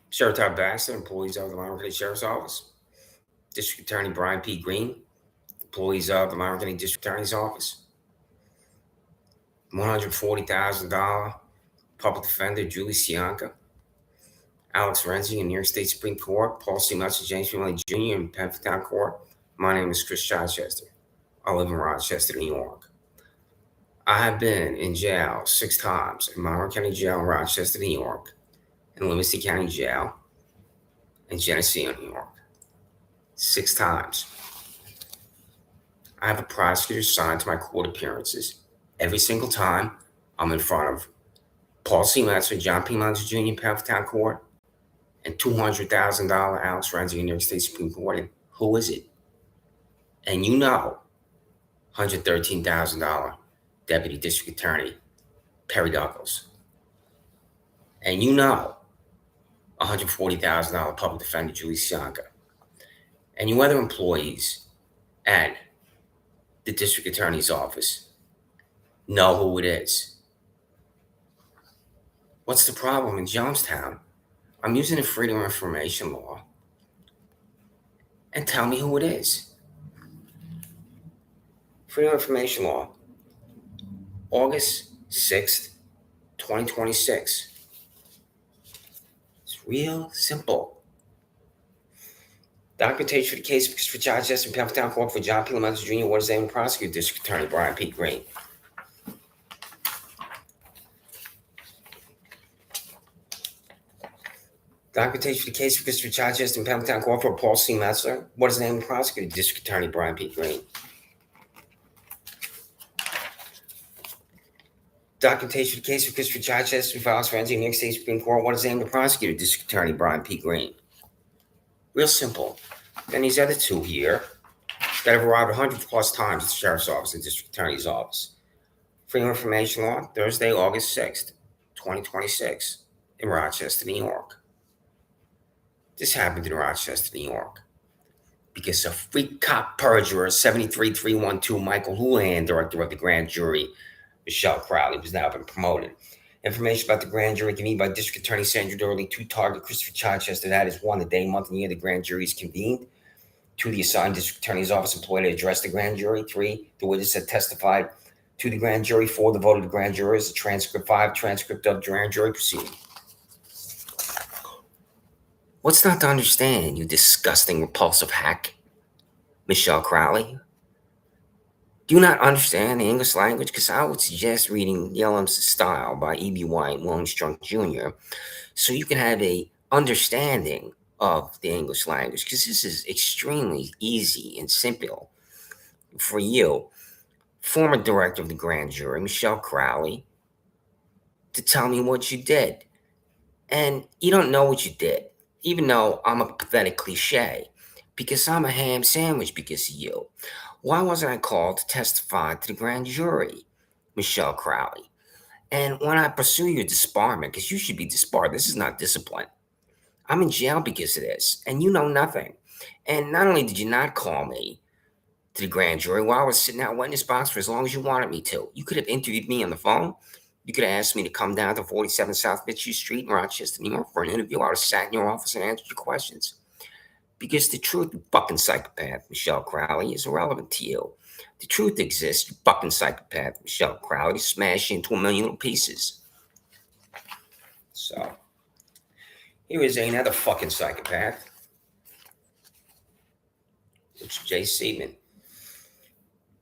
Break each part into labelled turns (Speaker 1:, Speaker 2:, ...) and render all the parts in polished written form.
Speaker 1: Sheriff Todd Baxter, employees of the Monroe County Sheriff's Office. District Attorney Brian P. Green, employees of the Monroe County District Attorney's Office. $140,000 Public Defender Julie Sianka. Alex Renzi in New York State Supreme Court. Paul C. Melcher, James P. Milley Jr. in Penfield Court. My name is Chris Chichester. I live in Rochester, New York. I have been in jail 6 times in Monroe County Jail in Rochester, New York, in Livingston County Jail, in Geneseo, New York. 6 times. I have a prosecutor assigned to my court appearances. Every single time I'm in front of Paul C. Melcher, John P. Melcher Jr. in Penfield Court, and $200,000 Alex Renzi in New York State Supreme Court. And who is it? And you know, $113,000 Deputy District Attorney Perry Douglas. And you know, $140,000 Public Defender Julie Sianka. And you other employees at the District Attorney's Office know who it is. What's the problem in Jonestown? I'm using the Freedom of Information Law. And tell me who it is. Freedom of Information Law, August 6th, 2026. It's real simple. Documentation for the case for Judge Justin Penfield Court for John P. Melcher Jr. What is the name of the prosecutor? District Attorney Brian P. Green. Documentation for the case for Christopher Judge Justin Penfield Court for Paul C. Melcher. What is the name of the prosecutor? District Attorney Brian P. Green. Documentation for the case for Christopher Judge Justin Renzi in New York State Supreme Court. What is the name of the prosecutor? District Attorney Brian P. Green. Real simple. Then these other two here that have arrived 100 plus times at the Sheriff's Office and District Attorney's Office. Freedom of Information Law, Thursday, August 6th, 2026, in Rochester, New York. This happened in Rochester, New York, because a freak cop perjurer, 73312 Michael Houlihan, director of the grand jury, Michelle Crowley, has now been promoted. Information about the grand jury convened by District Attorney Sandra Durley, 2 target Christopher Chichester. That is 1, the day, month, and year the grand jury is convened. 2, the assigned District Attorney's Office employee to address the grand jury. 3, the witness that testified to the grand jury. 4, the vote of the grand jurors. The transcript. 5, transcript of the grand jury proceeding. What's not to understand, you disgusting, repulsive hack, Michelle Crowley? Do you not understand the English language? Because I would suggest reading Yellam's Style by E.B. White, William Strunk Jr., so you can have a understanding of the English language, because this is extremely easy and simple for you, former director of the grand jury, Michelle Crowley, to tell me what you did. And you don't know what you did, even though I'm a pathetic cliche, because I'm a ham sandwich because of you. Why wasn't I called to testify to the grand jury, Michelle Crowley? And when I pursue your disbarment, because you should be disbarred, this is not discipline. I'm in jail because of this, and you know nothing. And not only did you not call me to the grand jury while I was sitting out witness box for as long as you wanted me to, you could have interviewed me on the phone. You could have asked me to come down to 47 South Fitzhugh Street in Rochester, New York for an interview. I would have sat in your office and answered your questions. Because the truth, you fucking psychopath, Michelle Crowley, is irrelevant to you. The truth exists, you fucking psychopath, Michelle Crowley, smash into a million little pieces. So, here is another fucking psychopath. It's Jay Seaman.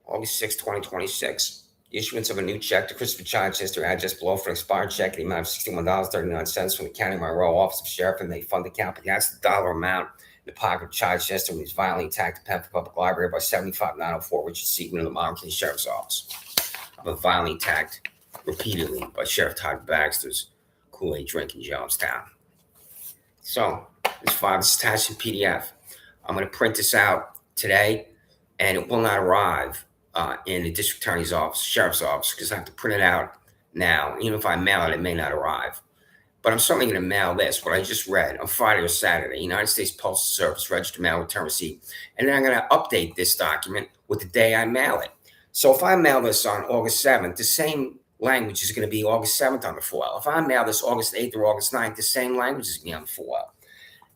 Speaker 1: August 6, 2026. The issuance of a new check to Christopher Chichester, address below for an expired check in the amount of $61.39 from the County Monroe Office of Sheriff and the fund account, but that's the dollar amount in the pocket of Chichester when he was violently attacked at Penfield Public Library by 75904 Richard Seaman of the Monroe County Sheriff's Office. But violently attacked repeatedly by Sheriff Todd Baxter's Kool-Aid drink in Jonestown. So, this file is attached in PDF. I'm going to print this out today, and it will not arrive in the district attorney's office, sheriff's office, because I have to print it out now. Even if I mail it, it may not arrive. But I'm certainly going to mail this, what I just read, on Friday or Saturday, United States Postal Service, registered mail return receipt. And then I'm going to update this document with the day I mail it. So if I mail this on August 7th, the same language is going to be August 7th on the foil. If I mail this August 8th or August 9th, the same language is going to be on the foil.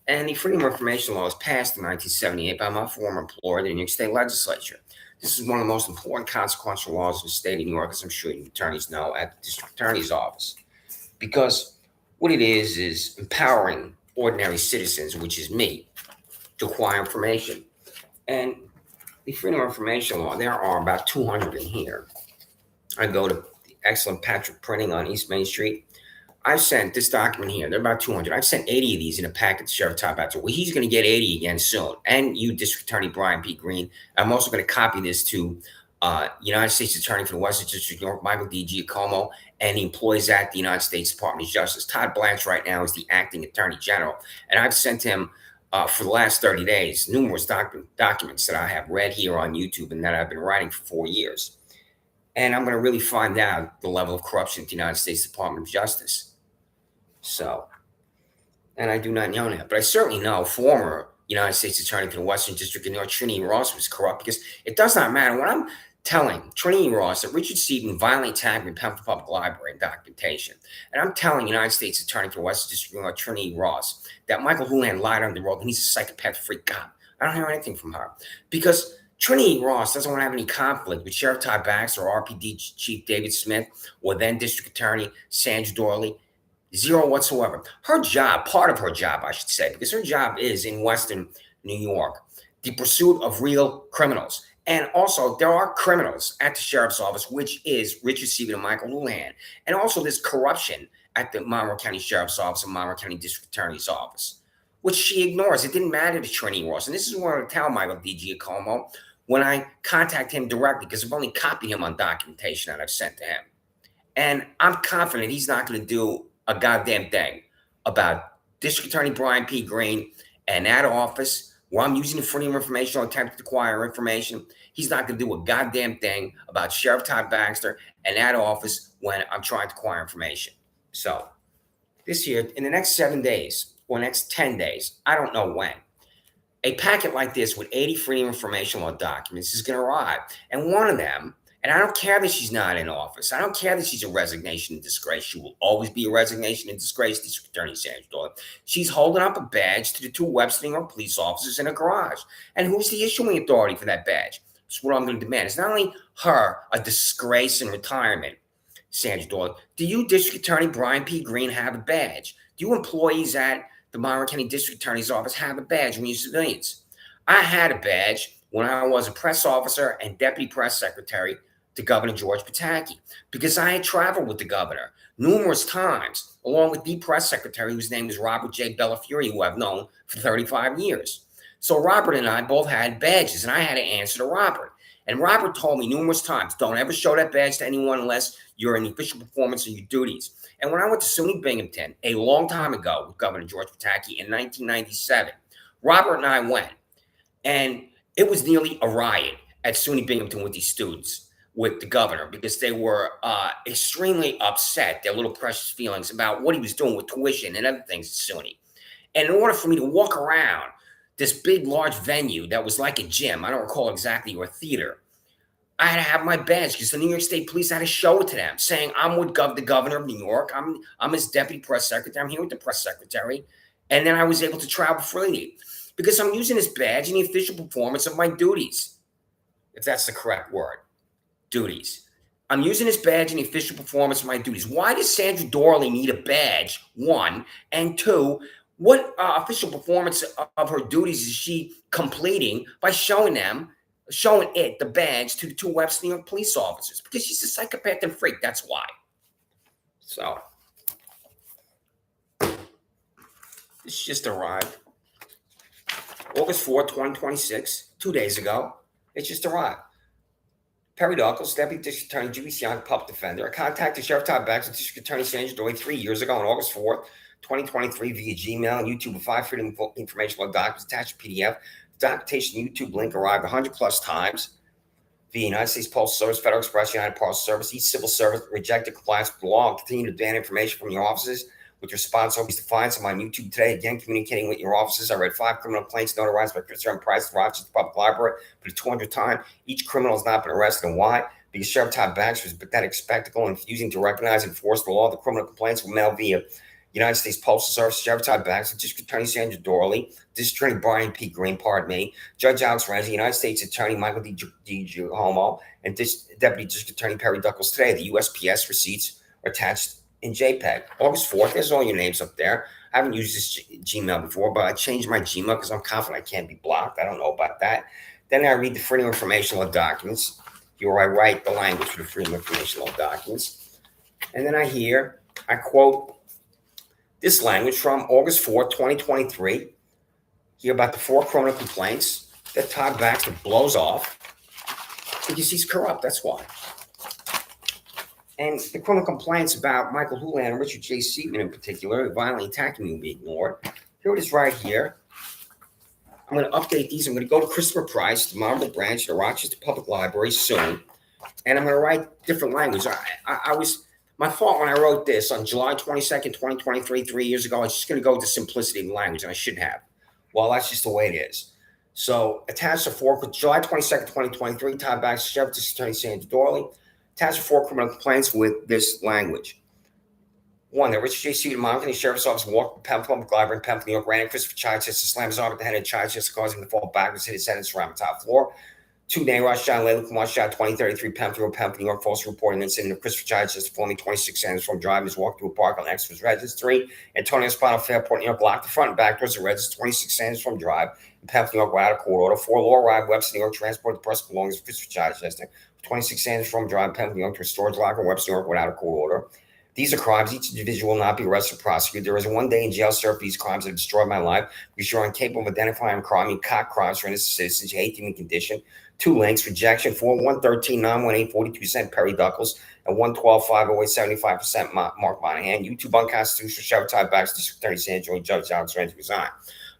Speaker 1: And the Freedom of Information Law was passed in 1978 by my former employer, the New York State Legislature. This is one of the most important consequential laws in the state of New York, as I'm sure you attorneys know, at the district attorney's office. Because what it is empowering ordinary citizens, which is me, to acquire information. And the Freedom of Information Law, there are about 200 in here. I go to the excellent Patrick Printing on East Main Street. I've sent this document here. There are about 200. I've sent 80 of these in a packet to Sheriff Todd Baxter. Well, he's going to get 80 again soon. And you, District Attorney Brian P. Green. I'm also going to copy this to United States Attorney for the Western District of New York, Michael D. Giacomo, and the employees at the United States Department of Justice. Todd Blanche right now is the acting Attorney General. And I've sent him, for the last 30 days, numerous documents that I have read here on YouTube and that I've been writing for 4 years. And I'm going to really find out the level of corruption at the United States Department of Justice. So, and I do not know that, but I certainly know former United States Attorney for the Western District of New York, Trinity Ross, was corrupt, because it does not matter. When I'm telling Trinity Ross that Richard Seaton violently attacked me in Pembroke Public Library and documentation, and I'm telling United States Attorney for the Western District of New York, Trinity Ross, that Michael Houlihan lied under the rope and he's a psychopath freak, God, I don't hear anything from her, because Trinity Ross doesn't want to have any conflict with Sheriff Todd Baxter or RPD Chief David Smith or then District Attorney Sandra Dorley. Zero whatsoever. Her job, part of her job, I should say, because her job is in Western New York, the pursuit of real criminals. And also, there are criminals at the sheriff's office, which is Richard Seaton and Michael Houlihan. And also, there's corruption at the Monroe County Sheriff's Office and Monroe County District Attorney's Office, which she ignores. It didn't matter to Trinity Ross. And this is what I tell Michael D. Giacomo when I contact him directly, because I've only copied him on documentation that I've sent to him. And I'm confident he's not going to do a goddamn thing about District Attorney Brian P. Green and that office where I'm using the Freedom of Information or attempting to acquire information. He's not going to do a goddamn thing about Sheriff Todd Baxter and that office when I'm trying to acquire information. So this year, in the next 7 days or next 10 days, I don't know when, a packet like this with 80 Freedom of Information Law documents is going to arrive. And one of them, and I don't care that she's not in office. I don't care that she's a resignation and disgrace. She will always be a resignation and disgrace, District Attorney Sandra Dorley. She's holding up a badge to the two Webster New York police officers in a garage. And who's the issuing authority for that badge? That's what I'm going to demand. It's not only her a disgrace and retirement, Sandra Dorley. Do you, District Attorney Brian P. Green, have a badge? Do you employees at the Monroe County District Attorney's Office have a badge when you're civilians? I had a badge when I was a press officer and deputy press secretary to Governor George Pataki, because I had traveled with the governor numerous times, along with the press secretary, whose name is Robert J. Bellafiore, who I've known for 35 years. So Robert and I both had badges, and I had to answer to Robert. And Robert told me numerous times, don't ever show that badge to anyone unless you're in the official performance of your duties. And when I went to SUNY Binghamton a long time ago with Governor George Pataki in 1997, Robert and I went, and it was nearly a riot at SUNY Binghamton with these students, with the governor, because they were extremely upset, their little precious feelings about what he was doing with tuition and other things at SUNY. And in order for me to walk around this big, large venue that was like a gym, I don't recall exactly, or a theater, I had to have my badge because the New York State Police had to show it to them, saying, I'm with the governor of New York. I'm his deputy press secretary. I'm here with the press secretary. And then I was able to travel freely because I'm using this badge in the official performance of my duties, if that's the correct word. Duties. I'm using this badge in the official performance of my duties. Why does Sandra Dorley need a badge? One. And two, what official performance of her duties is she completing by showing it, the badge, to the two Webster New York police officers? Because she's a psychopath and freak. That's why. So, this just arrived. August 4th, 2026, 2 days ago. It just arrived. Perry Dockles, Deputy District Attorney, Julie Young, Public Defender. I contacted Sheriff Todd Baxter, District Attorney Sandra Dorley 3 years ago on August 4th, 2023 via Gmail and YouTube with 5 Freedom of Information Law documents attached to PDF. The documentation YouTube link arrived 100 plus times via United States Postal Service, Federal Express, United Parcel Service. Each civil service rejected compliance with the law and continue to demand information from your offices with response always defiance. I'm on YouTube today, again, communicating with your offices. I read 5 criminal complaints notarized by Christopher Price of Rochester Public Library for the 200th time. Each criminal has not been arrested. And why? Because Sheriff Todd Baxter's pathetic spectacle and refusing to recognize and enforce the law. The criminal complaints were mailed via United States Postal Service, Sheriff Todd Baxter, District Attorney Sandra Dorley, District Attorney Brian P. Green, pardon me, Judge Alex Renzi, United States Attorney Michael D. Giacomo, and Deputy District Attorney Perry Duckles today. The USPS receipts are attached in JPEG. August 4th, there's all your names up there. I haven't used this Gmail before, but I changed my Gmail because I'm confident I can't be blocked. I don't know about that. Then I read the Freedom of Information Law documents. Here I write the language for the Freedom of Information Law documents. And then I quote this language from August 4th, 2023, here about the 4 criminal complaints that Todd Baxter blows off because he's corrupt, that's why. And the criminal complaints about Michael Houlihan and Richard J. Seaman in particular, violently attacking me, will be ignored. Here it is right here. I'm going to update these. I'm going to go to Christopher Price, the Marble Branch, the Rochester Public Library soon. And I'm going to write different language. My fault when I wrote this on July 22nd, 2023, 3 years ago. I was just going to go with the simplicity of the language, and I shouldn't have. Well, that's just the way it is. So, attached to 4, July 22nd, 2023, Todd Baxter, Sheriff District Attorney Sandra Dorley, attached to 4 criminal complaints with this language. 1, that Richard J. Seaman, Montgomery Sheriff's Office, walked the Penn Public Library in Penn, New York, ran at Christopher Chichester, slammed his arm at the head of Chichester, causing him to fall backwards, hit his head and surround the top floor. 2, Danny Rothschild, Layla Kumar, 2033, Penfield, New York, false reporting an incident of Christopher Chichester falling 26 seconds from driving, walked through a park on Exeter's residence. 3, Antonio Spano, Fairport, New York, locked the front and back doors of residence 26 seconds from drive in Penfield, New York, without a court order. 4, Laura arrived, Webster, New York, transported the personal belongings of Christopher Chichester 26 seconds from drive in Penfield, New York, to a storage locker in Webster, New York, without a court order. These are crimes. Each individual will not be arrested or prosecuted. There is a 1 day in jail served for these crimes that have destroyed my life because you're incapable of identifying crime. You cock crimes for innocent citizens. You hate the human condition. 2 links, rejection, 4, 113, 918, 42% Perry Duckles, and 112, 508, 75% Mark Monahan. YouTube unconstitutional, Sheriff Todd Baxter, District Attorney Sandra Joy, Judge Alex Renzi resign.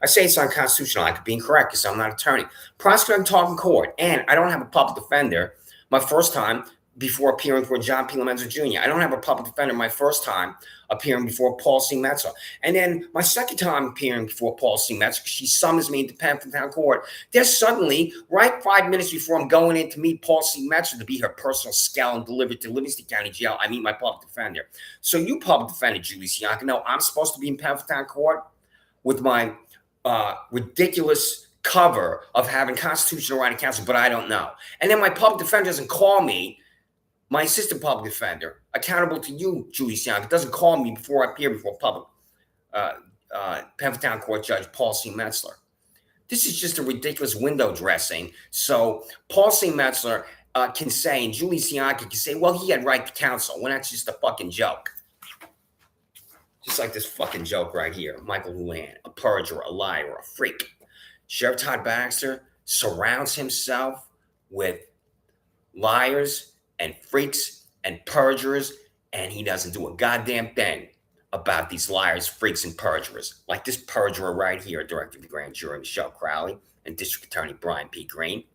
Speaker 1: I say it's unconstitutional. I could be incorrect because I'm not an attorney. Prosecutor can talk in court, and I don't have a public defender my first time before appearing for John P. Lomenzo Jr. I don't have a public defender my first time appearing before Paul C. Metzler. And then my second time appearing before Paul C. Metzler, she summons me into Penfield Town Court. There's suddenly, right 5 minutes before I'm going in to meet Paul C. Metzler to be her personal scout and deliver to Livingston County Jail, I meet my public defender. So you public defender, Julie Sianka, know I'm supposed to be in Penfield Town Court with my ridiculous cover of having constitutional right of counsel, but I don't know. And then my public defender doesn't call me, my assistant public defender, accountable to you, Julie Sianka, doesn't call me before I appear before public Penfield Town Court Judge Paul C. Metzler. This is just a ridiculous window dressing. So Paul C. Metzler can say, and Julie Sianka can say, well, he had right to counsel, when that's just a fucking joke. Just like this fucking joke right here. Michael Houlihan, a perjurer, a liar, a freak. Sheriff Todd Baxter surrounds himself with liars and freaks and perjurers, and he doesn't do a goddamn thing about these liars, freaks, and perjurers. Like this perjurer right here, Director of the Grand Jury, Michelle Crowley, and District Attorney Brian P. Green.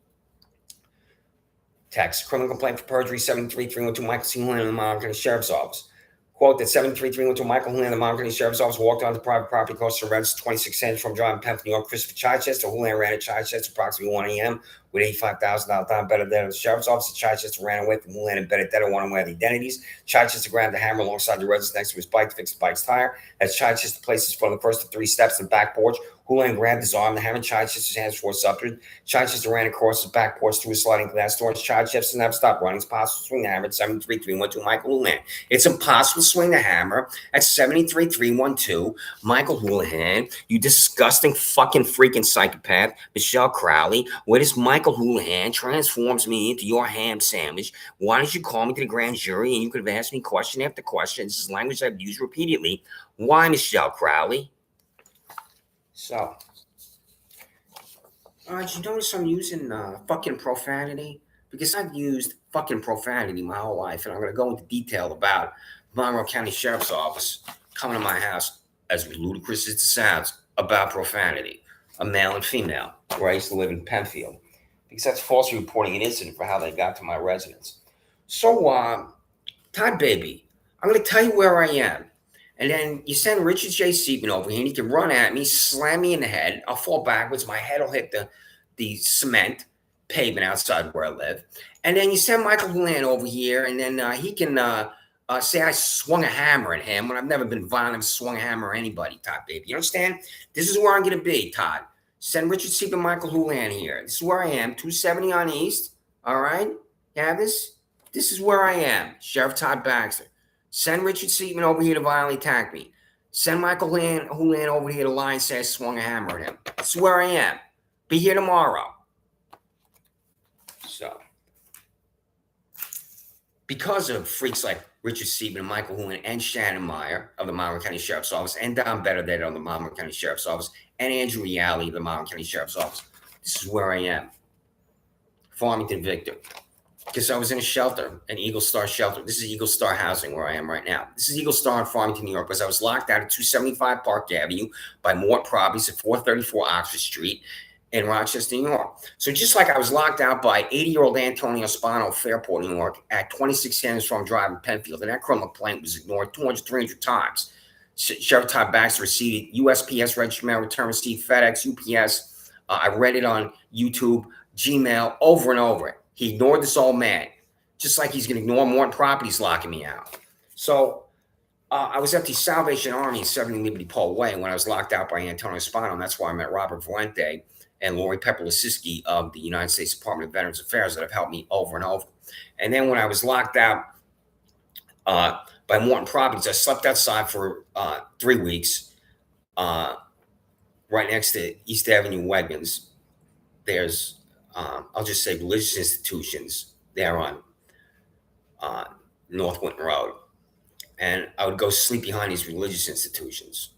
Speaker 1: Text, criminal complaint for perjury, 73312 Michael C. Houlihan in the Montgomery Sheriff's Office. Quote, that 73312 Michael Houlihan in the Montgomery Sheriff's Office walked onto private property close to residence 26 cents from driving Penfield, New York, Christopher Chichester. Houlihan ran at Chichester approximately 1 a.m. with $85,000 down Benedetto. The sheriff's office. Chichester ran away from Houlihan and Benedetto, wanting away the identities. Chichester grabbed the hammer alongside the residence next to his bike to fix the bike's tire. As Chichester placed his foot on the first of 3 steps in the back porch, Houlihan grabbed his arm, the hammer in Chichester's hands forced upward. Chichester ran across the back porch through a sliding glass door. Chichester never stopped running. It's possible to swing the hammer at 73312 Michael Houlihan. It's impossible to swing the hammer at 73312 Michael Houlihan. You disgusting fucking freaking psychopath, Michelle Crowley. Where does Michael Houlihan transforms me into your ham sandwich? Why did you call me to the grand jury and you could have asked me question after question? This is language I've used repeatedly. Why, Michelle Crowley? So, did you notice I'm using fucking profanity? Because I've used fucking profanity my whole life, and I'm going to go into detail about Monroe County Sheriff's Office coming to my house, as ludicrous as it sounds, about profanity, a male and female, where I used to live in Penfield, because that's falsely reporting an incident for how they got to my residence. So, Todd Baby, I'm going to tell you where I am. And then you send Richard J. Seaman over here, and he can run at me, slam me in the head. I'll fall backwards. My head will hit the cement pavement outside where I live. And then you send Michael Houlihan over here, and then he can say I swung a hammer at him when I've never been violent, I've swung a hammer at anybody, Todd, baby. You understand? This is where I'm going to be, Todd. Send Richard Seep and Michael Houlihan here. This is where I am, 270 on East. All right? You have this? This is where I am, Sheriff Todd Baxter. Send Richard Seepman over here to violently attack me. Send Michael Houlihan over here to lie and say I swung a hammer at him. This is where I am. Be here tomorrow. So, because of freaks like Richard Seepman and Michael Houlihan and Shannon Meyer of the Monroe County Sheriff's Office and Don Better of the Monroe County Sheriff's Office and Andrew Reale of the Monroe County Sheriff's Office, this is where I am. Farmington Victor. Because I was in a shelter, an Eagle Star shelter. This is Eagle Star housing where I am right now. This is Eagle Star in Farmington, New York, because I was locked out at 275 Park Avenue by Mort Properties at 434 Oxford Street in Rochester, New York. So just like I was locked out by 80-year-old Antonio Spano of Fairport, New York, at 26 Sanders Farm Drive in Penfield, and that criminal complaint was ignored 200, 300 times. Sheriff Todd Baxter received USPS registered mail return receipt, FedEx, UPS. I read it on YouTube, Gmail, over and over. He ignored this old man, just like he's going to ignore Morton Properties locking me out. So I was at the Salvation Army in 70 Liberty Pole Way when I was locked out by Antonio Spano, and that's why I met Robert Valente and Lori Pepper-Lasiski of the United States Department of Veterans Affairs that have helped me over and over. And then when I was locked out by Morton Properties, I slept outside for 3 weeks right next to East Avenue Wegmans. There's I'll just say religious institutions there on North Winton Road. And I would go sleep behind these religious institutions.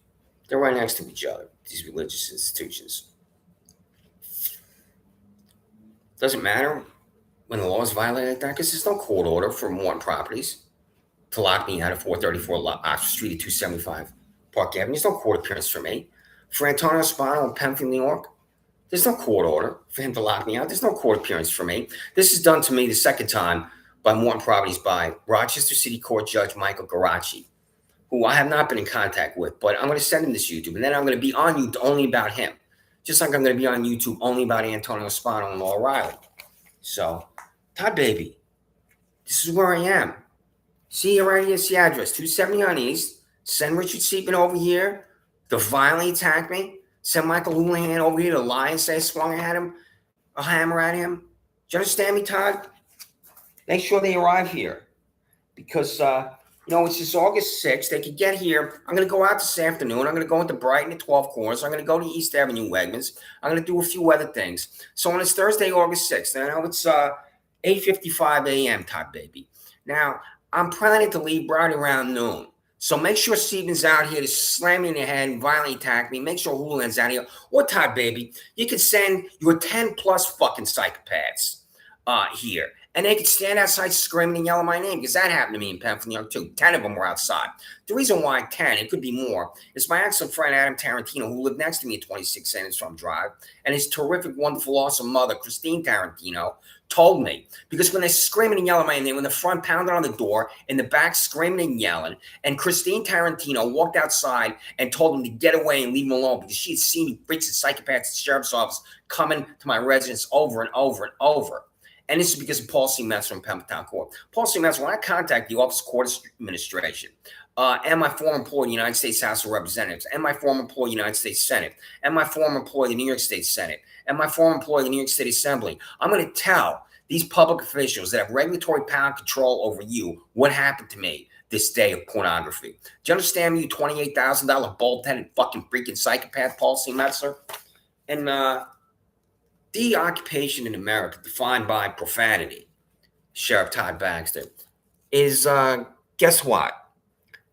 Speaker 1: They're right next to each other, these religious institutions. Doesn't matter when the law is violated like that, because there's no court order for Morton Properties to lock me out of 434 Oxford Street at 275 Park Avenue. There's no court appearance for me. For Antonio Spano in Penfield, New York, there's no court order for him to lock me out. There's no court appearance for me. This is done to me the second time by Morton Properties by Rochester City Court Judge Michael Garacci, who I have not been in contact with, but I'm going to send him this YouTube, and then I'm going to be on YouTube only about him, just like I'm going to be on YouTube only about Antonio Spano and Laura Riley. So, Todd, baby, this is where I am. See, right here's the address, 270 on East. Send Richard Seepman over here to violently attack me. Send Michael Houlihan over here to lie and say I swung a hammer at him. Do you understand me, Todd? Make sure they arrive here. Because, it's just August 6th. They could get here. I'm going to go out this afternoon. I'm going to go into Brighton at 12 Corners. I'm going to go to East Avenue Wegmans. I'm going to do a few other things. So on this Thursday, August 6th, I know it's 8:55 a.m., Todd, baby. Now, I'm planning to leave right around noon. So make sure Steven's out here to slam me in the head and violently attack me. Make sure Houlihan's out here. Or Todd, baby, you can send your 10-plus fucking psychopaths here. And they could stand outside screaming and yelling my name, because that happened to me in Penfield, New York, too. 10 of them were outside. The reason why 10, it could be more, is my excellent friend Adam Tarantino, who lived next to me at 26 Sanders Farm Drive, and his terrific, wonderful, awesome mother, Christine Tarantino, told me. Because when they're screaming and yelling my name, when the front pounded on the door, in the back screaming and yelling, and Christine Tarantino walked outside and told them to get away and leave him alone, because she had seen me freaks and psychopaths at the sheriff's office coming to my residence over and over and over. And this is because of Paul C. Metzler from Pembroke Town Court. Paul C. Metzler, when I contact the Office of Court Administration and my former employee in the United States House of Representatives and my former employee in the United States Senate and my former employee in the New York State Senate and my former employee in the New York State Assembly, I'm going to tell these public officials that have regulatory power and control over you what happened to me this day of pornography. Do you understand me, you $28,000 bald-headed fucking freaking psychopath, Paul C. Metzler? And the occupation in America defined by profanity, Sheriff Todd Baxter, is, guess what?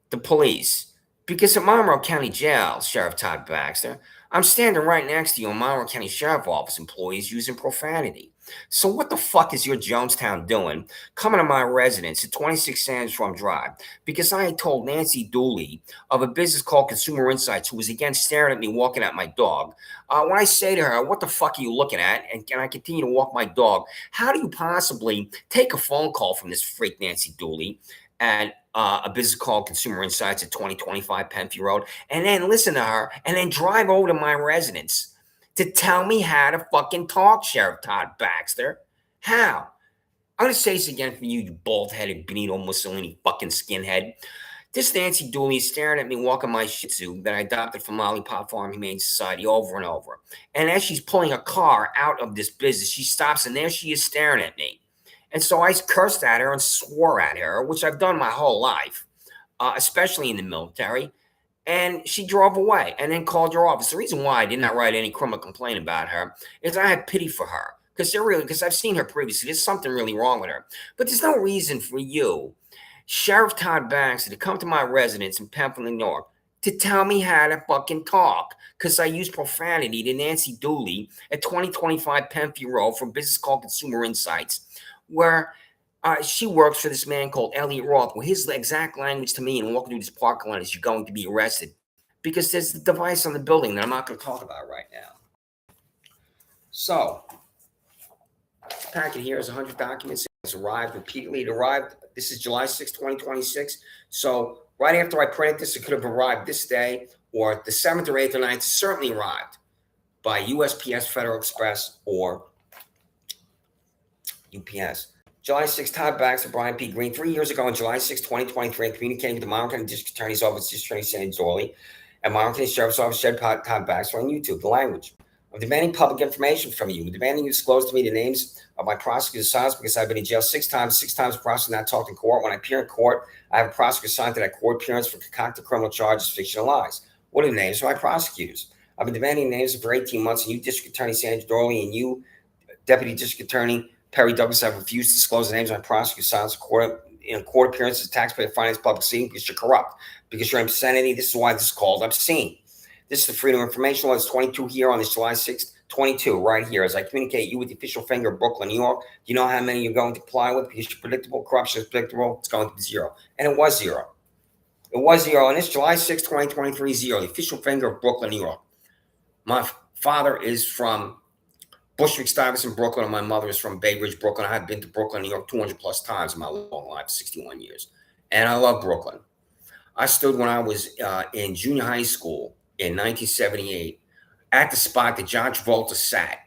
Speaker 1: The police. Because at Monroe County Jail, Sheriff Todd Baxter, I'm standing right next to you in Monroe County Sheriff Office employees using profanity. So what the fuck is your Jonestown doing coming to my residence at 26 Sanders Farm Drive? Because I had told Nancy Dooley of a business called Consumer Insights, who was again staring at me walking at my dog. When I say to her, what the fuck are you looking at? And I continue to walk my dog. How do you possibly take a phone call from this freak Nancy Dooley at a business called Consumer Insights at 2025 Penfield Road, and then listen to her, and then drive over to my residence to tell me how to fucking talk, Sheriff Todd Baxter? How? I'm going to say this again for you, you bald-headed Benito Mussolini fucking skinhead. This Nancy Dooley is staring at me walking my Shih Tzu that I adopted from Lollipop Farm Humane Society over and over. And as she's pulling a car out of this business, she stops and there she is staring at me. And so I cursed at her and swore at her, which I've done my whole life, especially in the military. And she drove away and then called your office. The reason why I did not write any criminal complaint about her is I had pity for her because I've seen her previously. There's something really wrong with her. But there's no reason for you, Sheriff Todd Baxter, to come to my residence in Pemberton, New York, to tell me how to fucking talk because I used profanity to Nancy Dooley at 2025 Penfield Road from business called Consumer Insights, where she works for this man called Elliot Roth, where his exact language to me and walking through this parking lot is you're going to be arrested because there's a device on the building that I'm not going to talk about right now. So, this packet here is 100 documents. It's arrived repeatedly. It arrived. This is July 6, 2026. So, right after I printed this, it could have arrived this day or the 7th or 8th or 9th. It certainly arrived by USPS, Federal Express, or UPS. July 6, Todd Baxter, Brian P. Green. 3 years ago on July 6, 2023, I communicated with the Monroe County District Attorney's Office, District Attorney Sandy Dorley, and Monroe County Sheriff's Office, Sheriff Todd Baxter on YouTube. The language. I'm demanding public information from you. I'm demanding you disclose to me the names of my prosecutor's sons because I've been in jail 6 times. 6 times prosecutor not talked in court. When I appear in court, I have a prosecutor assigned to that court appearance for concocted criminal charges, fiction, and lies. What are the names of my prosecutors? I've been demanding names for 18 months, and you, District Attorney Sandy Dorley, and you, Deputy District Attorney Perry Douglas, have refused to disclose the names of my prosecutors' sons in court appearances, taxpayer finance, public seeking because you're corrupt, because you're obscenity. This is why this is called obscene. This is the Freedom of Information Law. It's 22 here on this July 6th. 22 right here. As I communicate you with the official finger of Brooklyn, New York, do you know how many you're going to comply with? Because you're predictable, corruption is predictable, it's going to be 0. And it was 0. It was 0. And it's July 6, 2023, 0. The official finger of Brooklyn, New York. My father is from Bushwick Stuyvesant, Brooklyn, and my mother is from Bay Ridge, Brooklyn. I've been to Brooklyn, New York 200 plus times in my long life, 61 years. And I love Brooklyn. I stood when I was in junior high school in 1978 at the spot that John Travolta sat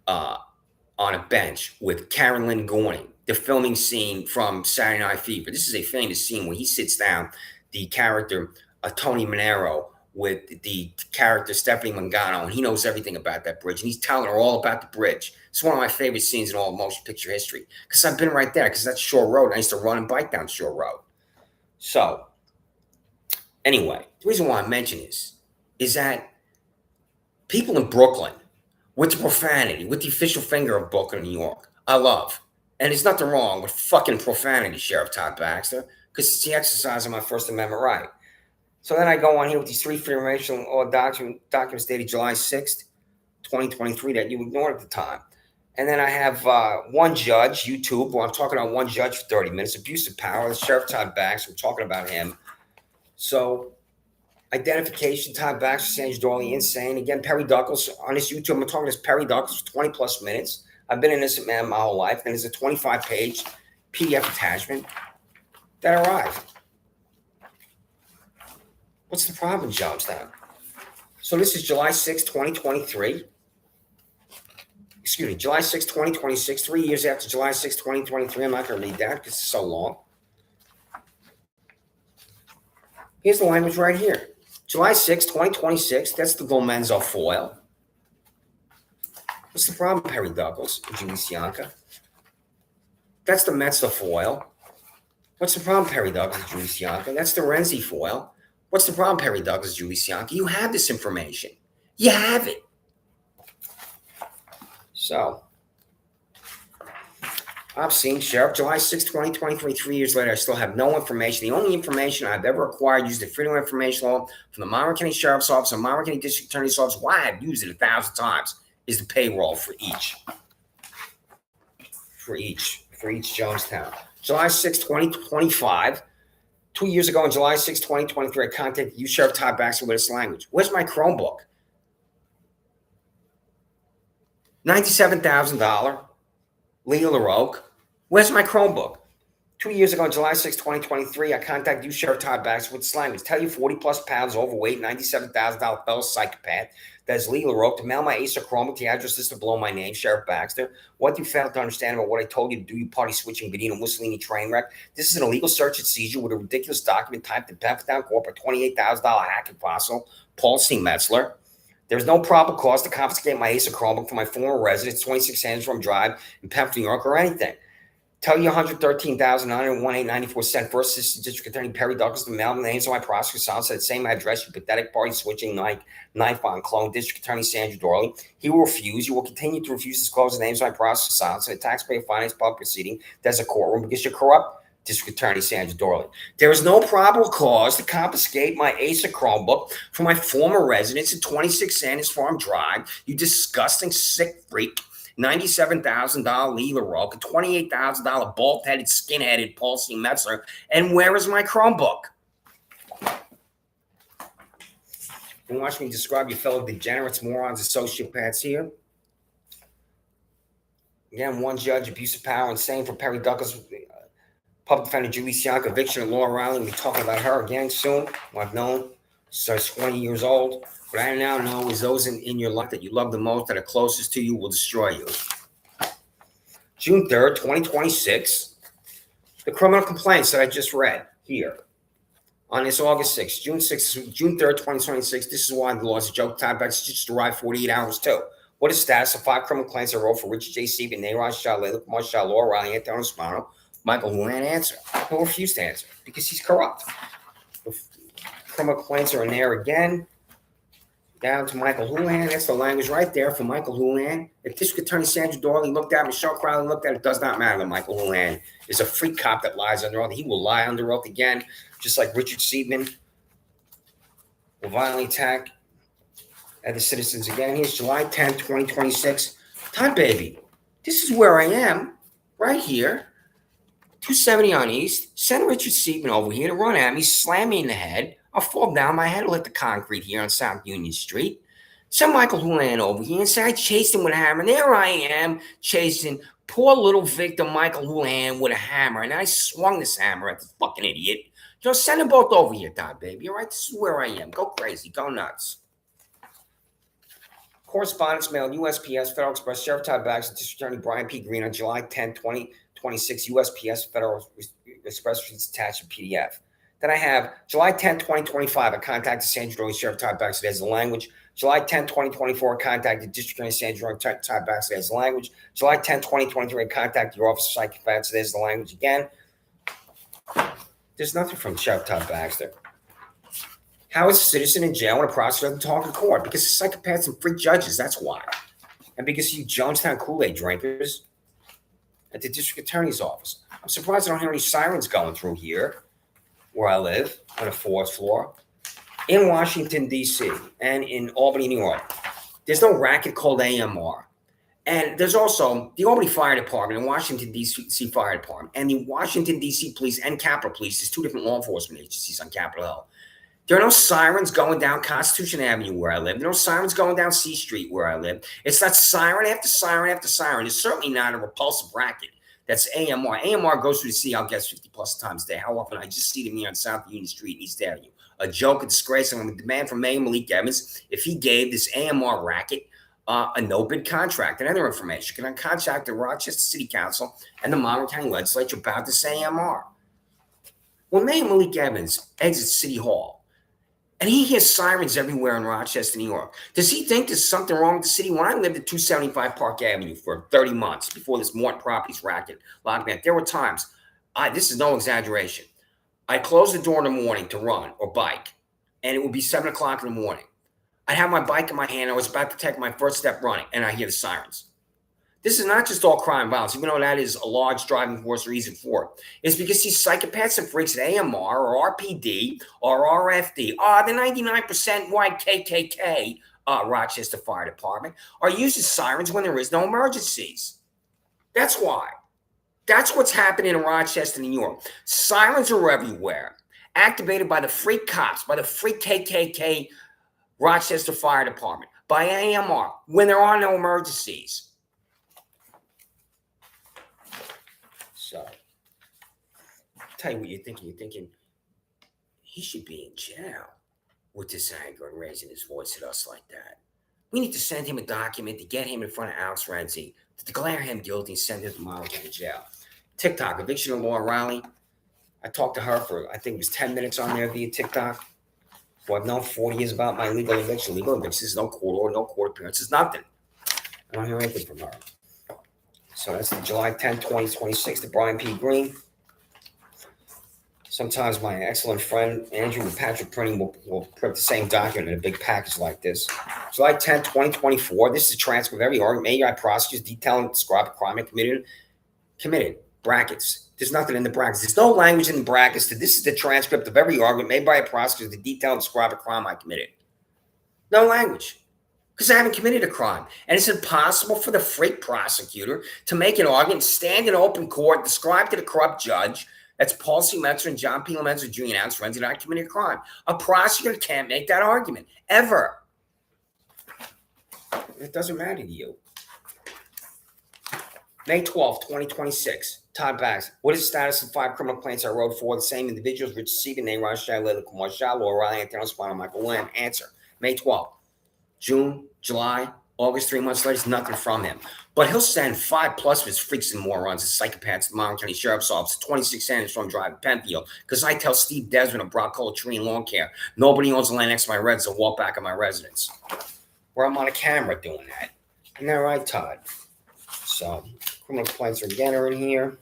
Speaker 1: on a bench with Karen Lynn Gorning, the filming scene from Saturday Night Fever. This is a famous scene where he sits down, the character Tony Manero, with the character Stephanie Mangano, and he knows everything about that bridge, and he's telling her all about the bridge. It's one of my favorite scenes in all of motion picture history because I've been right there because that's Shore Road. I used to run and bike down Shore Road. So, anyway, the reason why I mention this is that people in Brooklyn, with the profanity, with the official finger of Brooklyn, New York, I love. And there's nothing wrong with fucking profanity, Sheriff Todd Baxter, because it's the exercise of my First Amendment right. So then I go on here with these 3 Freedom Law documents dated July 6th, 2023, that you ignored at the time. And then I have one judge, YouTube, where I'm talking about one judge for 30 minutes, abuse of power, Sheriff Todd Baxter, I'm talking about him. So, identification, Todd Baxter, Sandy Dorley, insane. Again, Perry Douglas on this YouTube. I'm talking to this Perry Douglas for 20 plus minutes. I've been an innocent man my whole life. Then there's a 25-page PDF attachment that arrived. What's the problem, Jonestown? So this is July 6, 2023. Excuse me, July 6, 2026, 3 years after July 6, 2023. I'm not going to read that because it's so long. Here's the language right here. July 6, 2026, that's the Gomenzo foil. What's the problem, Perry Douglas and Julie Sianka? That's the Metzler foil. What's the problem, Perry Douglas and Julie Sianka? That's the Renzi foil. What's the problem, Perry Douglas and Julie Sianka? You have this information. You have it. So, I've seen Sheriff, July 6, 2023, 3 years later, I still have no information. The only information I've ever acquired used the Freedom of Information Law from the Monroe County Sheriff's Office and Monroe County District Attorney's Office. Why I've used it 1,000 times is the payroll for each Jonestown. July 6, 2025, 2 years ago on July 6, 2023, I contacted you, Sheriff Todd Baxter, with this language. Where's my Chromebook? $97,000, Legal LaRoque. Where's my Chromebook? 2 years ago, on July 6, 2023, I contacted you, Sheriff Todd Baxter, with this language. Tell you 40-plus pounds overweight, $97,000 fellow psychopath that is legal rope to mail my Acer Chrome with the address listed below my name, Sheriff Baxter. What you failed to understand about what I told you to do, you party switching Benito Mussolini train wreck. This is an illegal search and seizure with a ridiculous document typed in Pemberton Corp. A $28,000 hacking fossil, Paul C. Metzler. There's no probable cause to confiscate my Acer Chromebook from my former residence, 26 Sandstorm Drive in Pemberton, New York, or anything. Tell you $113,901.94 First Assistant District Attorney Perry Douglas to mail the names of my prosecutors at the same address, you pathetic party switching knife on clone District Attorney Sandra Dorley. He will refuse. You will continue to refuse to disclose the names of my prosecutors in a taxpayer finance public proceeding that's a courtroom because you're corrupt. District Attorney Sandra Dorley. There is no probable cause to confiscate my Acer Chromebook from my former residence at 26 Sanders Farm Drive, you disgusting sick freak. $97,000 legal rope, a $28,000 bald-headed, skin-headed Paul C. Metzler, and where is my Chromebook? You watch me describe your fellow degenerates, morons, and sociopaths here. Again, one judge, abuse of power, insane for Perry Douglas, public defender Julie Siak, eviction of Laura Riley. We'll be talking about her again soon, who I've known since 20 years old. What I now know is those in your life that you love the most, that are closest to you, will destroy you. June 3rd, 2026. The criminal complaints that I just read here on this August 6th, June 3rd, 2026. This is why the law is a joke. Time back just arrived 48 hours too. What is status of 5 criminal complaints I wrote for Richard J. Steven, Nayrod Shah, Marshall, Laura Riley, Anthony Spano, Michael Houlihan? Answer. He'll refuse to answer because he's corrupt. The criminal complaints are in there again. Down to Michael Houlihan. That's the language right there for Michael Houlihan. If District Attorney Sandra Dorley looked at it, Michelle Crowley looked at it, does not matter that Michael Houlihan is a freak cop that lies under oath. He will lie under oath again, just like Richard Seidman will violently attack other citizens again. Here's July 10th, 2026. Todd, baby, this is where I am, right here. 270 on East. Send Richard Seidman over here to run at me, slam me in the head. I'll fall down. My head will hit the concrete here on South Union Street. Send Michael Houlihan over here and say I chased him with a hammer. And there I am chasing poor little victim Michael Houlihan with a hammer. And I swung this hammer at the fucking idiot. You know, send them both over here, Todd, baby. All right, this is where I am. Go crazy. Go nuts. Correspondence mailed USPS, Federal Express, Sheriff Todd Baxter, District Attorney Brian P. Green on July 10, 2026. USPS, Federal Express receipts attached to PDF. Then I have July 10, 2025, I contacted Sandra Dorley, Sheriff Todd Baxter as the language. July 10, 2024, I contacted District Attorney Sandra Dorley, Todd Baxter as the language. July 10, 2023, I contacted your Office of Psychopaths as the language again. There's nothing from Sheriff Todd Baxter. How is a citizen in jail when a prosecutor doesn't talk in court? Because of psychopaths and freak judges, that's why. And because you Jonestown Kool-Aid drinkers at the District Attorney's Office. I'm surprised I don't hear any sirens going through here, where I live, on the 4th floor, in Washington, D.C., and in Albany, New York. There's no racket called AMR. And there's also the Albany Fire Department and Washington, D.C. Fire Department, and the Washington, D.C. Police and Capitol Police. There's 2 different law enforcement agencies on Capitol Hill. There are no sirens going down Constitution Avenue where I live. There are no sirens going down C Street where I live. It's not siren after siren after siren. It's certainly not a repulsive racket. That's AMR. AMR goes through the city, I'll guess, 50-plus times a day. How often? I just see them here on South Union Street in East Avenue. A joke, a disgrace. I'm going to demand from Mayor Malik Evans if he gave this AMR racket a no-bid contract. And other information, can I contact the Rochester City Council and the Monroe County Legislature about this AMR? When Mayor Malik Evans exits City Hall, and he hears sirens everywhere in Rochester, New York, does he think there's something wrong with the city? When I lived at 275 Park Avenue for 30 months before this Morton Properties racket locked me up, there were times, this is no exaggeration, I'd close the door in the morning to run or bike, and it would be 7 o'clock in the morning. I'd have my bike in my hand. I was about to take my first step running, and I hear the sirens. This is not just all crime and violence, even though that is a large driving force reason for it. It's because these psychopaths and freaks at AMR or RPD or RFD, the 99% white KKK Rochester Fire Department, are using sirens when there is no emergencies. That's why. That's what's happening in Rochester, New York. Sirens are everywhere, activated by the freak cops, by the freak KKK Rochester Fire Department, by AMR, when there are no emergencies. So, Tell you what you're thinking. You're thinking he should be in jail with this anger and raising his voice at us like that. We need to send him a document to get him in front of Alex Renzi, to declare him guilty and send him to Miles to jail. TikTok, eviction of Laura Riley. I talked to her for, I think it was 10 minutes on there via TikTok. Well, I've known 40 years about my legal eviction. Legal eviction is no court order, no court appearances, nothing. I don't hear anything from her. So that's the July 10, 2026, to Brian P. Green. Sometimes my excellent friend Andrew and Patrick Printing will print the same document in a big package like this. July 10, 2024. This is a transcript of every argument made by prosecutors detailing described crime committed. Brackets. There's nothing in the brackets. There's no language in the brackets. This is the transcript of every argument made by a prosecutor to detail and describe a crime I committed. No language. Because I haven't committed a crime. And it's impossible for the freak prosecutor to make an argument, stand in open court, describe to the corrupt judge, that's Paul C. Metzer and John P. Lomenzo Jr. announced Renzi and I committed a crime. A prosecutor can't make that argument, ever. It doesn't matter to you. May 12th, 2026. Todd Baxter. What is the status of 5 criminal complaints I wrote for the same individuals? Richard Stephen, Name Rashad, Leila Kumar Shah, Laura Riley, Anthony Spano, Michael Lamb. Answer. May 12th. June, July, August, 3 months later, there's nothing from him. But he'll send 5+ of his freaks and morons and psychopaths to the Montgomery County Sheriff's Office, 26 senators from driving Penfield, because I tell Steve Desmond of Broccoli Tree and Lawn Care, nobody owns the land next to my residence, so walk back on my residence. Where I'm on a camera doing that. Isn't that right, Todd? So, criminal complaints again are in here.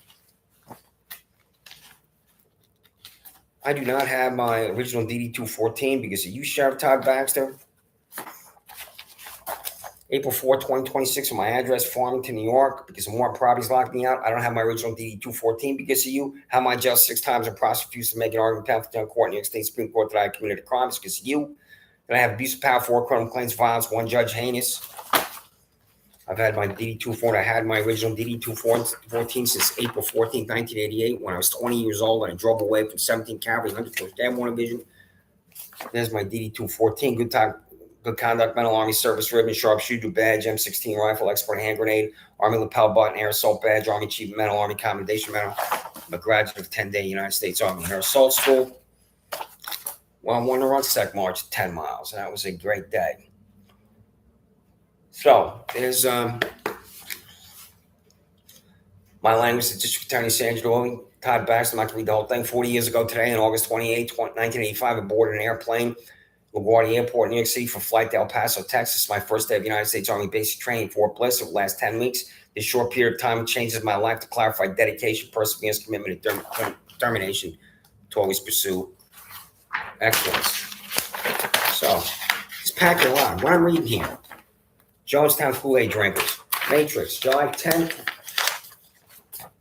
Speaker 1: I do not have my original DD-214 because of you, Sheriff Todd Baxter. April 4, 2026, for my address, Farmington, New York, because more properties locked me out. I don't have my original DD-214 because of you. How am I jailed 6 times and prosecuted to make an argument in court in New York State Supreme Court that I committed a crime because of you. Then I have abuse of power, 4 criminal complaints, violence, 1 judge, heinous. I've had my DD-214. I had my original DD-214 since April 14, 1988, when I was 20 years old and I drove away from 17 Cavalry, 101st Airborne Division. There's my DD-214. Good conduct, mental Army service ribbon, sharpshooter badge, M16 rifle, expert hand grenade, Army lapel button, air assault badge, Army Achievement Medal, Army Commendation Medal. I'm a graduate of 10-day United States Army Air Assault School. Well, I won the Run-Sec March 10 miles, and that was a great day. So, there's my language to District Attorney Sandra Dooley, Todd Baxter. I'm not going to read the whole thing. 40 years ago today, on August 28, 1985, I boarded an airplane LaGuardia Airport, New York City, for flight to El Paso, Texas. My first day of United States Army basic training, Fort Bliss. It will last 10 weeks. This short period of time changes my life to clarify dedication, perseverance, commitment, and determination to always pursue excellence. So, it's packed a lot. What I'm reading here, Jonestown Kool-Aid drinkers, Matrix, July 10th.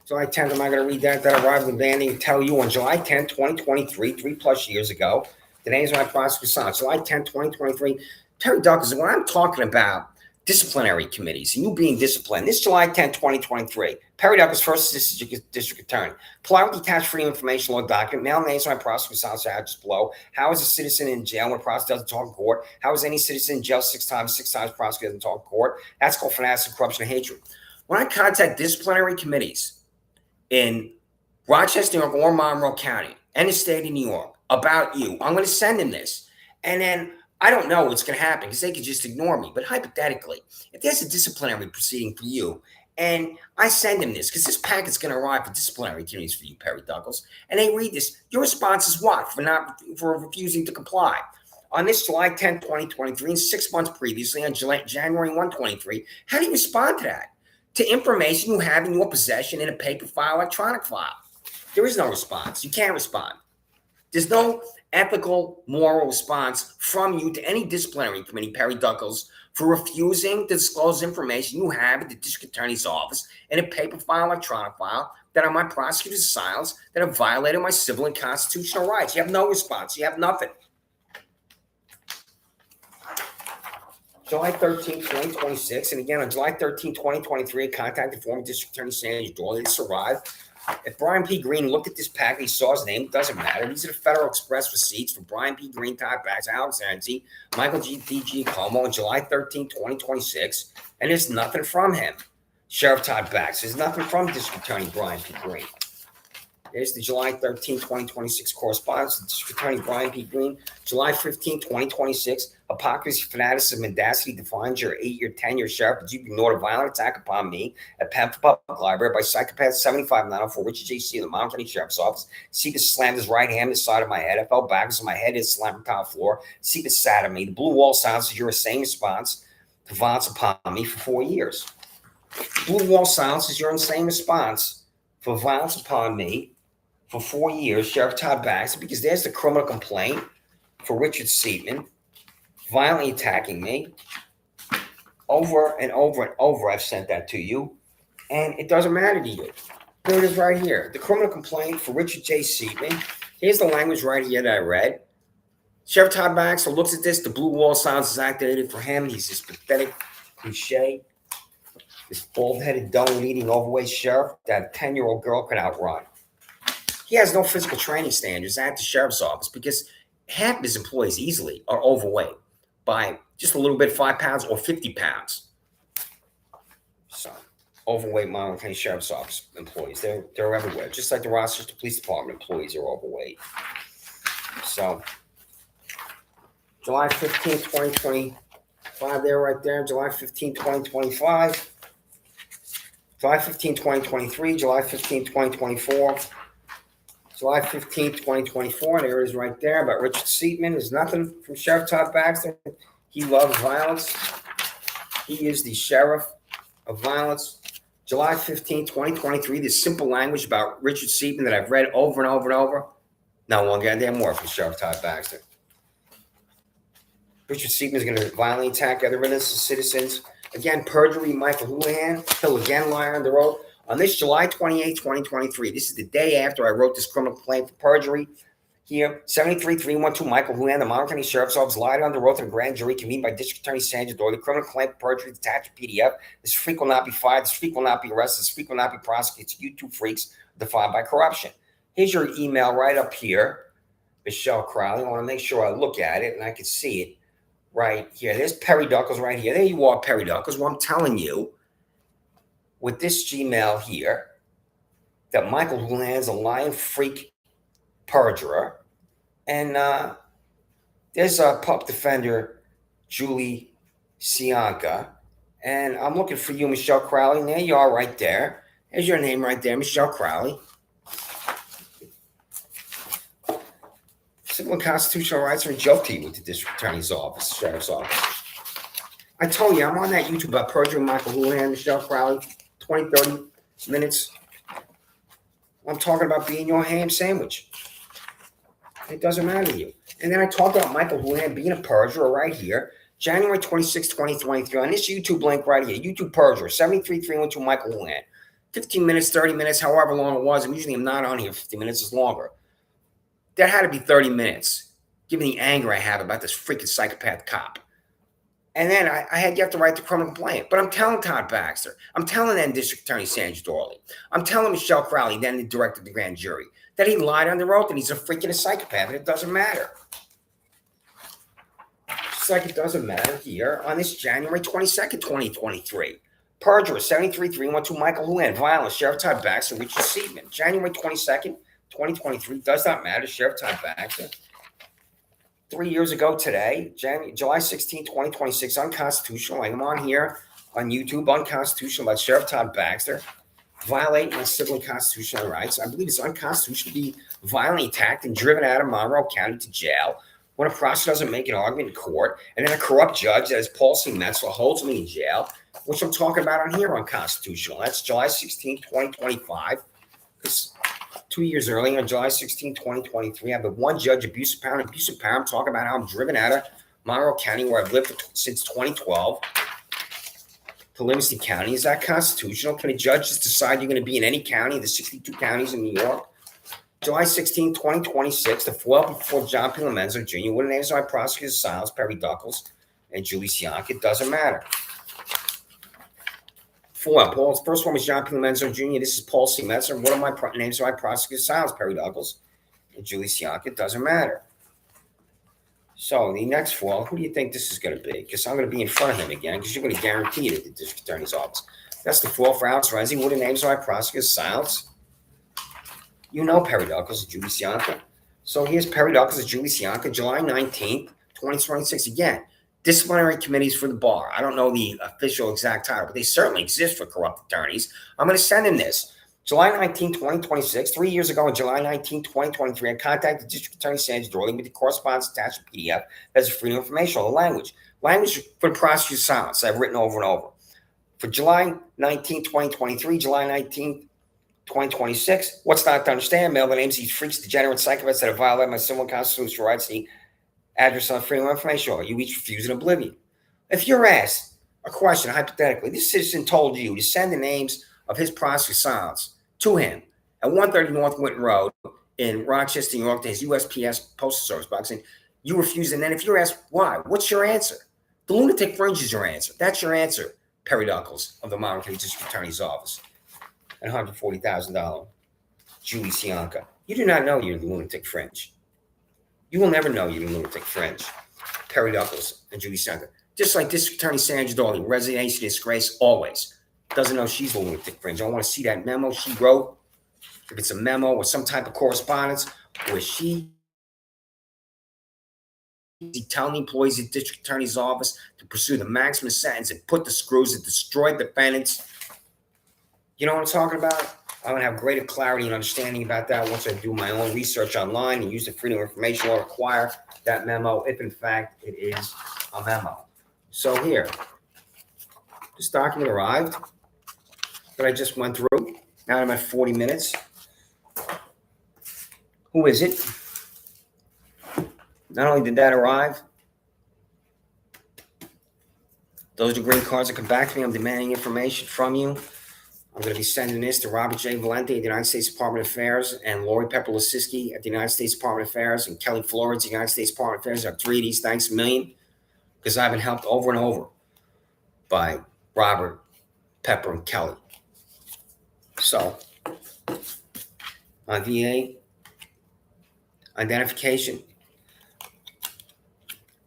Speaker 1: July 10th, am I going to read that? That arrived in Vandy and tell you on July 10th, 2023, 3+ years ago. The names of my prosecutor's son. July 10, 2023. Terry Douglas, when I'm talking about disciplinary committees and you being disciplined, this July 10, 2023, Perry Douglas, first assistant district attorney. Apply with detached freedom of information law document. Mail names of my prosecutor's son, address below. How is a citizen in jail when a prosecutor doesn't talk in court? How is any citizen in jail 6 times prosecutor doesn't talk in court? That's called fanaticism, corruption, and hatred. When I contact disciplinary committees in Rochester, New York, or Monroe County, and the state of New York, about you, I'm going to send them this. And then I don't know what's going to happen because they could just ignore me. But hypothetically, if there's a disciplinary proceeding for you and I send them this, because this packet's going to arrive for disciplinary committees for you, Perry Douglas, and they read this, your response is what? For refusing to comply. On this July 10, 2023, and 6 months previously, on January 1, 2023, how do you respond to that? To information you have in your possession in a paper file, electronic file. There is no response. You can't respond. There's no ethical, moral response from you to any disciplinary committee, Perry Douglas, for refusing to disclose information you have at the district attorney's office in a paper file, electronic file, that are my prosecutor's assignments that have violated my civil and constitutional rights. You have no response. You have nothing. July 13, 2026, and again on July 13, 2023, I contacted former district attorney Sandra Dooley. This arrived. If Brian P. Green looked at this packet, he saw his name, it doesn't matter. These are the Federal Express receipts for Brian P. Green, Todd Baxter, Alex Renzi, Michael D.G. Como on July 13, 2026, and there's nothing from him. Sheriff Todd Baxter, there's nothing from District Attorney Brian P. Green. There's the July 13, 2026 correspondence. District Attorney Brian P. Green, July 15, 2026. Hypocrisy, fanaticism, and mendacity defines your 8-year tenure, Sheriff, as you ignored a violent attack upon me at Pemberton Public Library by psychopath 7594 Richard J. C. of the Mount County Sheriff's Office. Seeker slammed his right hand to the side of my head. I fell backwards and my head is slammed on the top floor. Seeker sat at me. The blue wall sounds as your insane response to violence upon me for 4 years. Blue wall silence is your insane response for violence upon me for 4 years, Sheriff Todd Baxter, because there's the criminal complaint for Richard Seatman violently attacking me. Over and over and over, I've sent that to you, and it doesn't matter to you. Here it is right here. The criminal complaint for Richard J. Seatman. Here's the language right here that I read. Sheriff Todd Baxter looks at this. The blue wall silence is activated for him. He's this pathetic cliche. This bald-headed, dung-eating, overweight sheriff that a 10-year-old girl could outrun. He has no physical training standards at the sheriff's office because half of his employees easily are overweight by just a little bit, 5 pounds or 50 pounds. So, overweight Monmouth County Sheriff's Office employees, they're everywhere. Just like the Rochester Police Department employees are overweight. So, July 15, 2025, there right there. July 15, 2025. July 15, 2023, July 15, 2024, July 15, 2024, there it is right there about Richard Seatman. There's nothing from Sheriff Todd Baxter. He loves violence. He is the sheriff of violence. July 15, 2023, this simple language about Richard Seatman that I've read over and over and over. Not one goddamn more from Sheriff Todd Baxter. Richard Seatman is going to violently attack other innocent citizens. Again, perjury, Michael Houlihan. He'll again lie on the road. On this July 28, 2023, this is the day after I wrote this criminal complaint for perjury. Here, 73312 Michael Houlihan, the Monmouth County Sheriff's Office, lied under oath in a grand jury convened by District Attorney Sandra Doyle. The criminal complaint for perjury is attached to PDF. This freak will not be fired. This freak will not be arrested. This freak will not be prosecuted. You two freaks defined by corruption. Here's your email right up here, Michelle Crowley. I want to make sure I look at it and I can see it. Right here. There's Perry Duckles right here. There you are, Perry Duckles. Well, I'm telling you, with this Gmail here, that Michael Houlihan's a lying freak perjurer. And there's a pup defender, Julie Sianka. And I'm looking for you, Michelle Crowley. And there you are right there. There's your name right there, Michelle Crowley. Civil and constitutional rights are a joke to you with the district attorney's office, sheriff's office. I told you, I'm on that YouTube about perjuring Michael Houlihan, Michelle Crowley, 20, 30 minutes. I'm talking about being your ham sandwich. It doesn't matter to you. And then I talked about Michael Houlihan being a perjurer right here, January 26, 2023, on this YouTube link right here, YouTube perjurer, 73312 Michael Houlihan. 15 minutes, 30 minutes, however long it was. And usually I'm not on here 50 minutes, it's longer. That had to be 30 minutes, given the anger I have about this freaking psychopath cop. And then I had yet to write the criminal complaint. But I'm telling Todd Baxter, I'm telling then District Attorney Sandra Doyle, I'm telling Michelle Crowley, then the director of the grand jury, that he lied under oath and he's a freaking psychopath, and it doesn't matter. Just like it doesn't matter here on this January 22nd, 2023. Perjurer, 73312 Michael Houlihan, violence, Sheriff Todd Baxter, Richard Seatman. January 22nd, 2023, does not matter, Sheriff Todd Baxter. 3 years ago today, July 16, 2026, unconstitutional. I'm on here on YouTube, unconstitutional by Sheriff Todd Baxter, violating my civil and constitutional rights. I believe it's unconstitutional to be violently attacked and driven out of Monroe County to jail when a prosecutor doesn't make an argument in court, and then a corrupt judge, that is Paul C. Metzler, holds me in jail, which I'm talking about on here, unconstitutional. That's July 16, 2025. Because 2 years earlier, on July 16, 2023, I have a one judge abuse of power. I'm talking about how I'm driven out of Monroe County, where I've lived since 2012, to Livingston County. Is that constitutional? Can a judge just decide you're going to be in any county, the 62 counties in New York? July 16, 2026, the foil before John P. Lomenzo Jr. What the names of my prosecutors, Silas, Perry Duckles, and Julie Sianka. It doesn't matter. Foil. First one was John P. Lomenzo Jr. This is Paul C. Metzler. What are my names of my prosecutors, Silas, Perry Duckles, and Julie Sianka? It doesn't matter. So the next foil, who do you think this is going to be? Because I'm going to be in front of him again, because you're going to guarantee it at the district attorney's office. That's the foil for Alex Renzi. What are the names of my prosecutors, Silas, You know Perry Douglas and Julie Sianka. So here's Perry Douglas and Julie Sianka, July 19th, 2026. Again, disciplinary committees for the bar. I don't know the official exact title, but they certainly exist for corrupt attorneys. I'm going to send him this. July 19, 2026, 3 years ago on July 19, 2023, I contacted District Attorney Sandra Dorley with the correspondence attached to PDF as a freedom of information on the language. Language for the prosecutor's silence I've written over and over. For July 19, 2023, July 19, 2026, what's not to understand? Mail the names of these freaks, degenerate psychopaths that have violated my civil and constitutional rights, the address on freedom of information. You each refuse in oblivion. If you're asked a question, hypothetically, this citizen told you to send the names of his prosecutor's silence to him at 130 North Winton Road in Rochester, New York, to his USPS Postal Service box, and you refuse. And then if you're asked why, what's your answer? The lunatic fringe is your answer. That's your answer, Perry Douglas of the Monroe County District Attorney's Office. And $140,000, Julie Sianka. You do not know you're the lunatic fringe. You will never know you're the lunatic fringe, Perry Douglas and Julie Sianka. Just like District Attorney Sandra Dorley, resignation disgrace, always. Doesn't know she's the lunatic fringe. I want to see that memo she wrote. If it's a memo or some type of correspondence where she telling employees at District Attorney's Office to pursue the maximum sentence and put the screws and destroy defendants. You know what I'm talking about? I'm going to have greater clarity and understanding about that once I do my own research online and use the Freedom of Information Law to acquire that memo, if in fact it is a memo. So here, this document arrived that I just went through. Now I'm at 40 minutes. Who is it? Not only did that arrive, those are green cards that come back to me. I'm demanding information from you. I'm going to be sending this to Robert J. Valenti at the United States Department of Affairs and Lori Pepper Lasiski at the United States Department of Affairs and Kelly Flores at the United States Department of Affairs. I have 3 of these. Thanks a million, because I've been helped over and over by Robert, Pepper, and Kelly. So, my VA identification.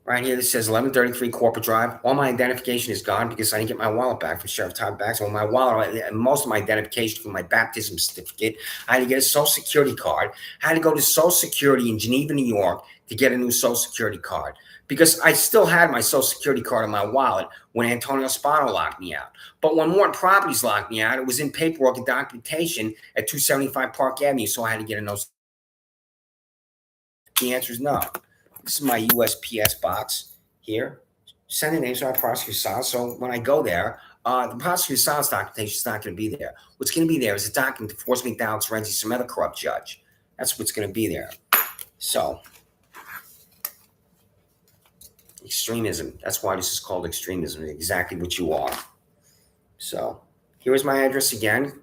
Speaker 1: Right here, this says 1133 Corporate Drive. All my identification is gone because I didn't get my wallet back from Sheriff Todd Baxter. Well, my wallet, most of my identification from my baptism certificate, I had to get a Social Security card. I had to go to Social Security in Geneva, New York to get a new Social Security card because I still had my Social Security card in my wallet when Antonio Spano locked me out. But when Morton Properties locked me out, it was in paperwork and documentation at 275 Park Avenue, so I had to get a no. The answer is no. This is my USPS box here. Send the names to our prosecutor's silence. So when I go there, the prosecutor's silence documentation is not going to be there. What's going to be there is a document to force me down to Renzi, some other corrupt judge. That's what's going to be there. So, extremism. That's why this is called extremism. Exactly what you are. So, here's my address again.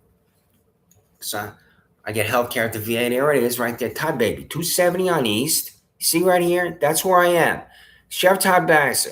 Speaker 1: So, I get healthcare at the VA. There it is, right there. Todd Baby, 270 on East. See right here? That's where I am. Sheriff Todd Baxter,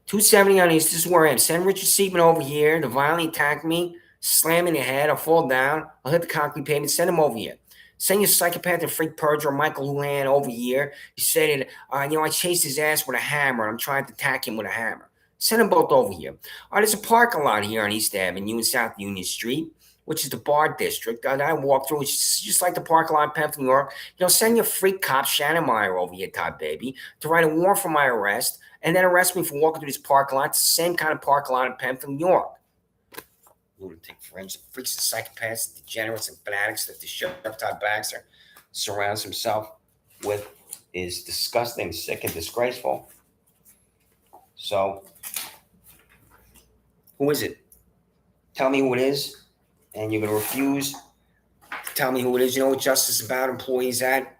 Speaker 1: 270 on East. This is where I am. Send Richard Seaman over here to violently attack me, slam me in the head. I'll fall down. I'll hit the concrete pavement. Send him over here. Send your psychopath and freak perjurer Michael Houlihan over here. You said that, I chased his ass with a hammer. And I'm trying to attack him with a hammer. Send them both over here. There's a parking lot here on East Avenue and South Union Street, which is the bar district that I walk through. It's just like the parking lot in Penn, New York. Send your freak cop, Shannon Meyer, over here, Todd Baby, to write a warrant for my arrest and then arrest me for walking through this parking lot. It's the same kind of parking lot in Penn, New York. Lunatic fringe, freaks and psychopaths, degenerates and fanatics that the Sheriff Todd Baxter surrounds himself with is disgusting, sick, and disgraceful. So, who is it? Tell me who it is. And you're going to refuse to tell me who it is. You know what justice is about? Employees at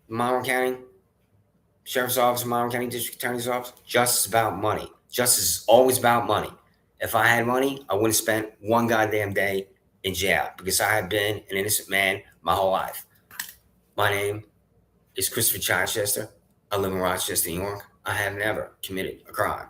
Speaker 1: Monroe County Sheriff's Office, Monroe County District Attorney's Office. Justice is about money. Justice is always about money. If I had money, I wouldn't have spent one goddamn day in jail because I have been an innocent man my whole life. My name is Christopher Chichester. I live in Rochester, New York. I have never committed a crime.